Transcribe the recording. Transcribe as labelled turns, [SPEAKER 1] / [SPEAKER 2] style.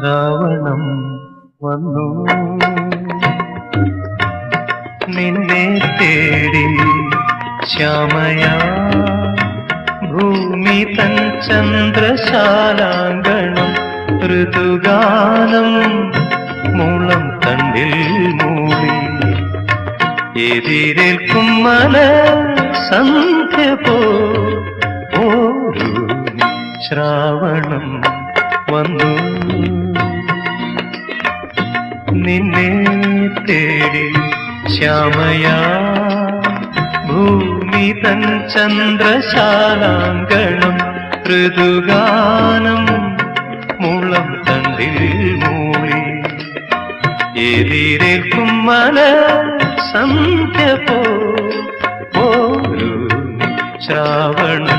[SPEAKER 1] ശ്രാവണം വന്നു നിന്നെ തേടി ശ്യാമയാ ഭൂമി തൻ ചന്ദ്രശാലാങ്കണം ഋതുഗാനം മുളം തണ്ടിൽ മൂടി എതിരേൽക്കും മല സന്ധ്യ പോരു ശ്രാവണം വന്നു നിന്നെ തേടി ശ്യാമയാ ഭൂമി തൻ ചന്ദ്രശാലാങ്കണം ഋതുഗാനം മുളം തണ്ടിൽ മൂളി എതിരേൽക്കും മല സന്ധ്യ പോരു ശ്രാവണം